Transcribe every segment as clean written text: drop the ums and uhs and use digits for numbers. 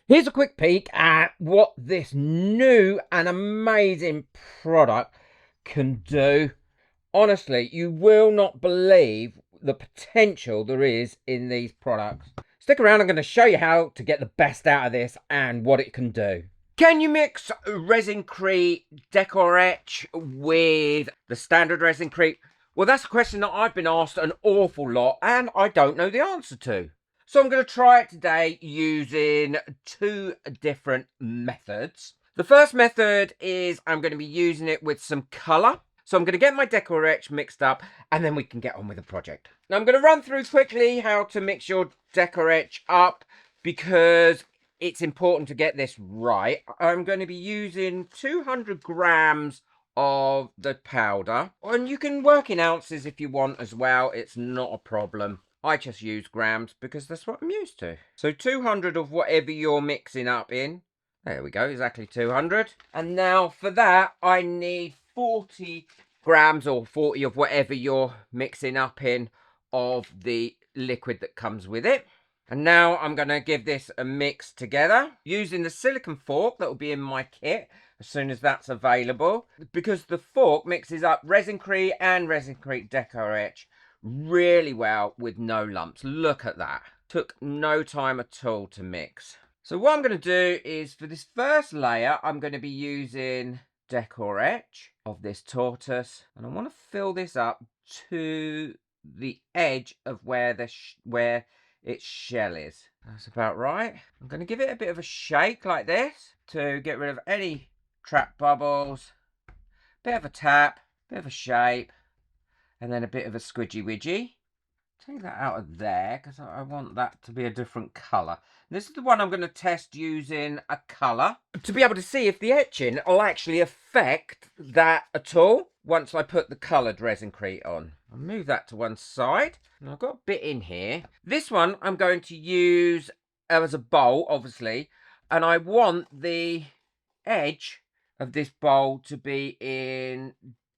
Here's a quick peek at what this new and amazing product can do. Honestly, you will not believe the potential there is in these products. Stick around, I'm going to show you how to get the best out of this and what it can do. Can you mix ResinCrete Decor Etch with the standard ResinCrete? Well, that's a question that I've been asked an awful lot and I don't know the answer to. So I'm going to try it today using two different methods. The first method is I'm going to be using it with some colour. So I'm going to get my Decor Etch mixed up and then we can get on with the project. Now I'm going to run through quickly how to mix your Decor Etch up because it's important to get this right. I'm going to be using 200 grams of the powder. And you can work in ounces if you want as well. It's not a problem. I just use grams because that's what I'm used to. So 200 of whatever you're mixing up in. There we go, exactly 200. And now for that, I need 40 grams or 40 of whatever you're mixing up in of the liquid that comes with it. And now I'm going to give this a mix together using the silicone fork that will be in my kit as soon as that's available. Because the fork mixes up ResinCrete and ResinCrete Decor Etch really well with no lumps. Look at that. Took no time at all to mix. So what I'm going to do is for this first layer, I'm going to be using Decor Etch of this tortoise. And I want to fill this up to the edge of where its shell is. That's about right. I'm going to give it a bit of a shake like this to get rid of any trapped bubbles. Bit of a tap, bit of a shape. And then a bit of a squidgy widgy. Take that out of there because I want that to be a different colour. This is the one I'm going to test using a colour to be able to see if the etching will actually affect that at all once I put the coloured ResinCrete on. I'll move that to one side. And I've got a bit in here. This one I'm going to use as a bowl, obviously. And I want the edge of this bowl to be in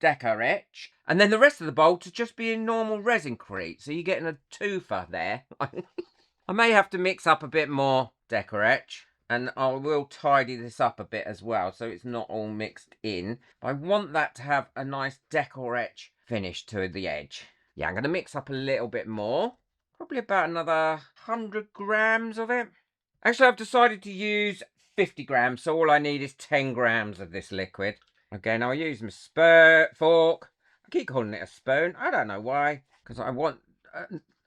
Decor Etch, and then the rest of the bowl to just be in normal ResinCrete. So you're getting a twofer there. I may have to mix up a bit more Decor Etch, and I will tidy this up a bit as well so it's not all mixed in. I want that to have a nice Decor Etch finish to the edge. Yeah, I'm going to mix up a little bit more. Probably about another 100 grams of it. Actually, I've decided to use 50 grams, so all I need is 10 grams of this liquid. Again, I'll use my fork. I keep calling it a spoon. I don't know why. Because I want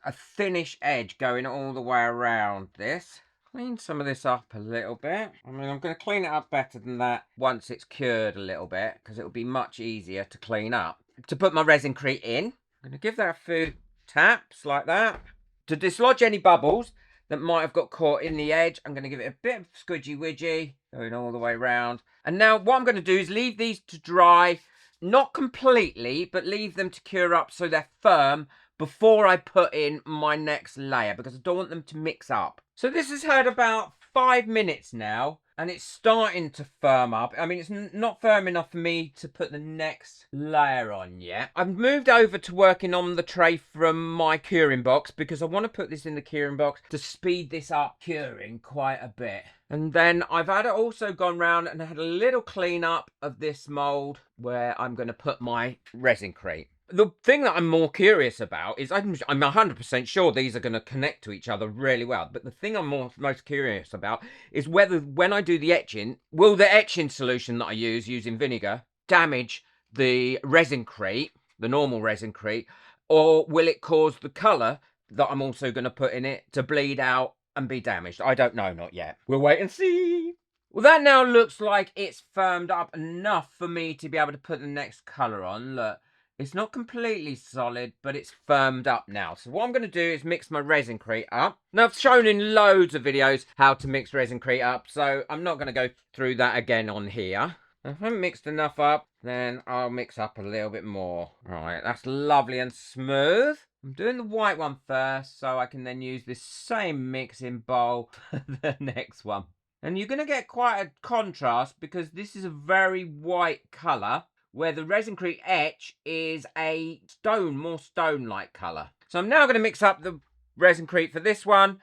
a thinnish edge going all the way around this. Clean some of this up a little bit. I mean, I'm going to clean it up better than that once it's cured a little bit. Because it will be much easier to clean up. To put my ResinCrete in, I'm going to give that a few taps like that. To dislodge any bubbles that might have got caught in the edge, I'm going to give it a bit of squidgy widgy, going all the way around. And now what I'm going to do is leave these to dry, not completely, but leave them to cure up so they're firm before I put in my next layer, because I don't want them to mix up. So this has had about 5 minutes now, and it's starting to firm up. I mean, it's not firm enough for me to put the next layer on yet. I've moved over to working on the tray from my curing box because I want to put this in the curing box to speed this up curing quite a bit. And then I've also gone round and had a little clean up of this mould where I'm going to put my ResinCrete. The thing that I'm more curious about is I'm 100% sure these are going to connect to each other really well. But the thing I'm most curious about is whether when I do the etching, will the etching solution that I use using vinegar damage the ResinCrete, the normal ResinCrete, or will it cause the colour that I'm also going to put in it to bleed out and be damaged? I don't know, not yet. We'll wait and see. Well, that now looks like it's firmed up enough for me to be able to put the next colour on. Look. It's not completely solid, but it's firmed up now. So what I'm going to do is mix my ResinCrete up. Now, I've shown in loads of videos how to mix ResinCrete up, so I'm not going to go through that again on here. If I haven't mixed enough up, then I'll mix up a little bit more. Right, that's lovely and smooth. I'm doing the white one first, so I can then use this same mixing bowl for the next one. And you're going to get quite a contrast because this is a very white colour, where the ResinCrete Etch is a more stone-like colour. So I'm now going to mix up the ResinCrete for this one,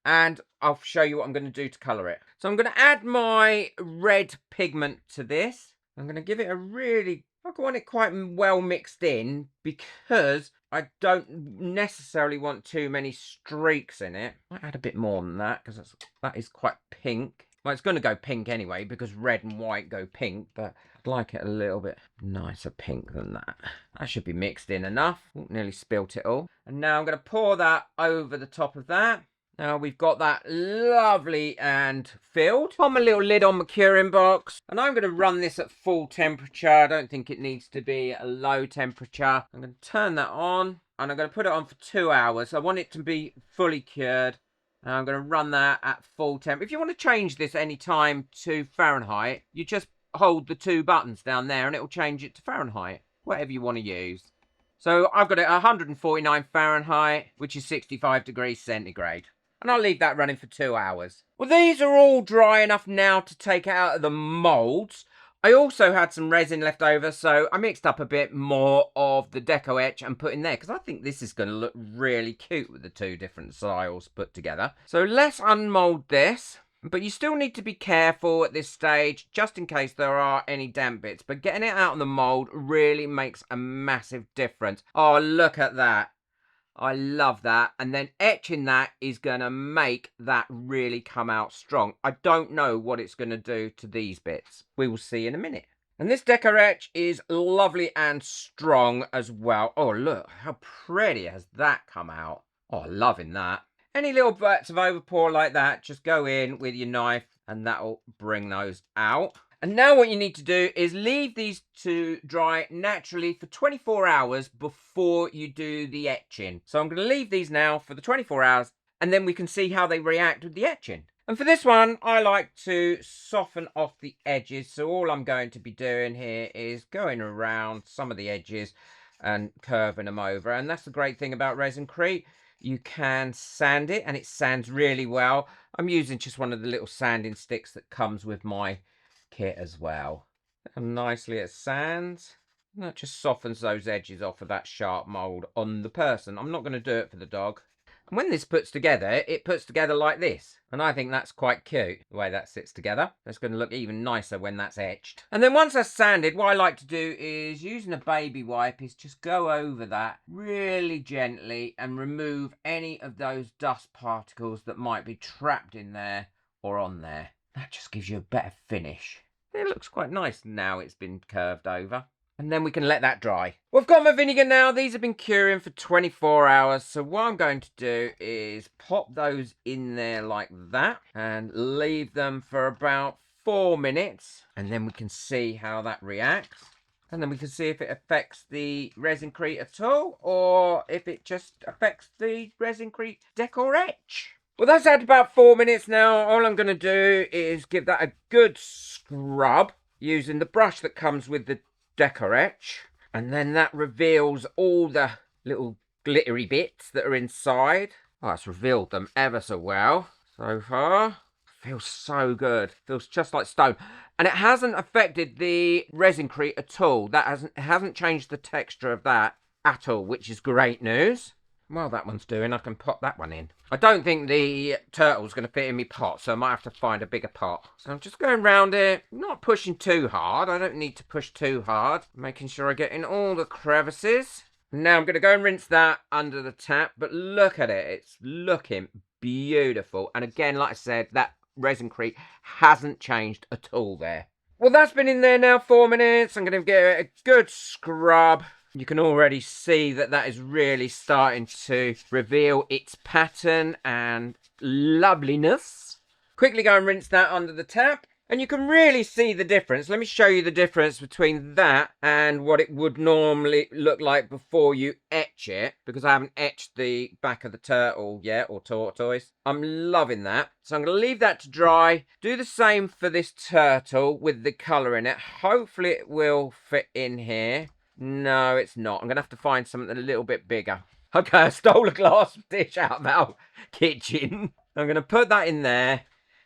and I'll show you what I'm going to do to colour it. So I'm going to add my red pigment to this. I'm going to give it a really, I want it quite well mixed in because I don't necessarily want too many streaks in it. I might add a bit more than that because that is quite pink. Well, it's going to go pink anyway because red and white go pink, but I'd like it a little bit nicer pink than that. That should be mixed in enough. Ooh, nearly spilt it all. And now I'm going to pour that over the top of that. Now we've got that lovely and filled. Put my little lid on my curing box. And I'm going to run this at full temperature. I don't think it needs to be a low temperature. I'm going to turn that on. And I'm going to put it on for 2 hours. I want it to be fully cured. And I'm going to run that at full temp. If you want to change this anytime to Fahrenheit, you just hold the 2 buttons down there and it will change it to Fahrenheit. Whatever you want to use. So I've got it at 149 Fahrenheit, which is 65 degrees centigrade. And I'll leave that running for 2 hours. Well, these are all dry enough now to take out of the moulds. I also had some resin left over, so I mixed up a bit more of the Decor Etch and put in there, because I think this is going to look really cute with the 2 different styles put together. So let's unmould this. But you still need to be careful at this stage, just in case there are any damp bits. But getting it out of the mould really makes a massive difference. Oh, look at that. I love that. And then etching that is going to make that really come out strong. I don't know what it's going to do to these bits. We will see in a minute. And this Decor Etch is lovely and strong as well. Oh, look, how pretty has that come out. Oh, loving that. Any little bits of overpour like that, just go in with your knife and that'll bring those out. And now what you need to do is leave these to dry naturally for 24 hours before you do the etching. So I'm going to leave these now for the 24 hours and then we can see how they react with the etching. And for this one, I like to soften off the edges. So all I'm going to be doing here is going around some of the edges and curving them over. And that's the great thing about ResinCrete. You can sand it and it sands really well. I'm using just one of the little sanding sticks that comes with my kit as well. And nicely it sands. And that just softens those edges off of that sharp mould on the person. I'm not going to do it for the dog. And when this puts together, it puts together like this. And I think that's quite cute, the way that sits together. It's going to look even nicer when that's etched. And then once that's sanded, what I like to do is, using a baby wipe, is just go over that really gently and remove any of those dust particles that might be trapped in there or on there. That just gives you a better finish. It looks quite nice now it's been curved over. And then we can let that dry. Well, I've got my vinegar now. These have been curing for 24 hours. So what I'm going to do is pop those in there like that. And leave them for about 4 minutes. And then we can see how that reacts. And then we can see if it affects the ResinCrete at all. Or if it just affects the ResinCrete Decor Etch. Well, that's had about 4 minutes now. All I'm going to do is give that a good scrub using the brush that comes with the Decor Etch. And then that reveals all the little glittery bits that are inside. Oh, it's revealed them ever so well so far. Feels so good. Feels just like stone. And it hasn't affected the ResinCrete at all. It hasn't changed the texture of that at all, which is great news. While that one's doing, I can pop that one in. I don't think the turtle's going to fit in my pot, so I might have to find a bigger pot. So I'm just going round it, not pushing too hard. I don't need to push too hard. Making sure I get in all the crevices. Now I'm going to go and rinse that under the tap, but look at it. It's looking beautiful. And again, like I said, that ResinCrete hasn't changed at all there. Well, that's been in there now 4 minutes. I'm going to give it a good scrub. You can already see that that is really starting to reveal its pattern and loveliness. Quickly go and rinse that under the tap. And you can really see the difference. Let me show you the difference between that and what it would normally look like before you etch it. Because I haven't etched the back of the turtle yet, or tortoise. I'm loving that. So I'm going to leave that to dry. Do the same for this turtle with the colour in it. Hopefully it will fit in here. No, it's not. I'm going to have to find something a little bit bigger. Okay, I stole a glass dish out of our kitchen. I'm going to put that in there.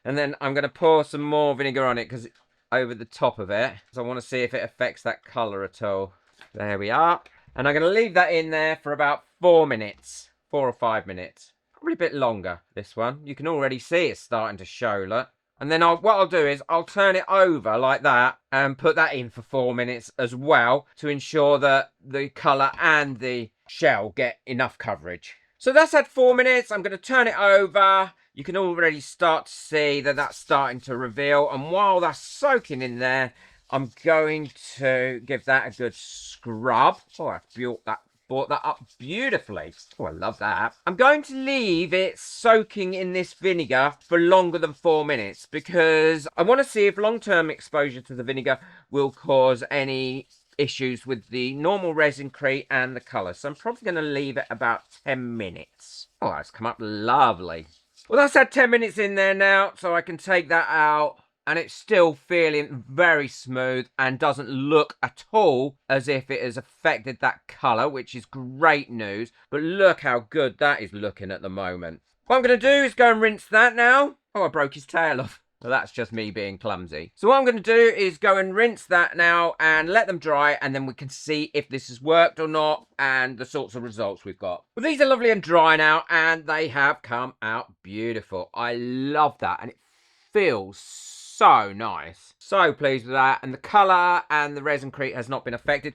And then I'm going to pour some more vinegar on it because it's over the top of it. So I want to see if it affects that colour at all. There we are. And I'm going to leave that in there for about 4 minutes. 4 or 5 minutes. probably a bit longer, this one. You can already see it's starting to show, look. And then what I'll do is I'll turn it over like that and put that in for 4 minutes as well to ensure that the colour and the shell get enough coverage. So that's had 4 minutes. I'm going to turn it over. You can already start to see that that's starting to reveal. And while that's soaking in there, I'm going to give that a good scrub. Oh, I brought that up beautifully. Oh, I love that. I'm going to leave it soaking in this vinegar for longer than 4 minutes because I want to see if long-term exposure to the vinegar will cause any issues with the normal ResinCrete and the colour. So I'm probably going to leave it about 10 minutes. Oh, that's come up lovely. Well, that's had 10 minutes in there now, so I can take that out. And it's still feeling very smooth and doesn't look at all as if it has affected that colour, which is great news. But look how good that is looking at the moment. What I'm going to do is go and rinse that now. Oh, I broke his tail off. Well, that's just me being clumsy. So what I'm going to do is go and rinse that now and let them dry, and then we can see if this has worked or not and the sorts of results we've got. Well, these are lovely and dry now, and they have come out beautiful. I love that, and it feels so nice. So pleased with that. And the colour and the ResinCrete has not been affected,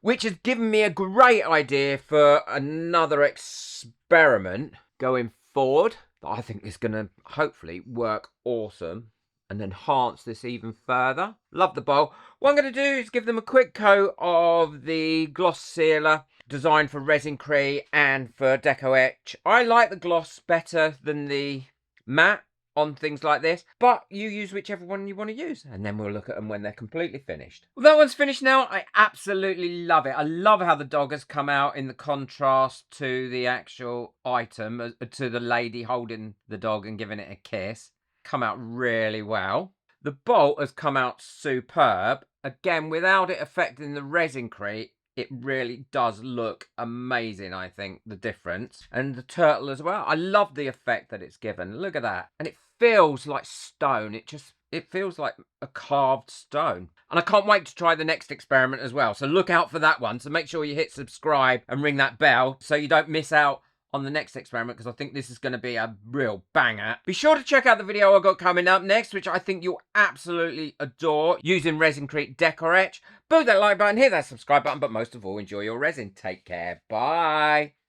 which has given me a great idea for another experiment going forward that I think is going to hopefully work awesome and enhance this even further. Love the bowl. What I'm going to do is give them a quick coat of the gloss sealer designed for ResinCrete and for Decor Etch. I like the gloss better than the matte on things like this, but you use whichever one you want to use, and then we'll look at them when they're completely finished. Well, that one's finished now. I absolutely love it. I love how the dog has come out in the contrast to the actual item, to the lady holding the dog and giving it a kiss. Come out really well. The bolt has come out superb. Again, without it affecting the ResinCrete, it really does look amazing, I think, the difference. And the turtle as well. I love the effect that it's given. Look at that. And it feels like stone. It feels like a carved stone. And I can't wait to try the next experiment as well. So look out for that one. So make sure you hit subscribe and ring that bell so you don't miss out on the next experiment, because I think this is going to be a real banger. Be sure to check out the video I've got coming up next, which I think you'll absolutely adore, using ResinCrete Decor Etch. Boot that like button, hit that subscribe button, but most of all, enjoy your resin. Take care. Bye.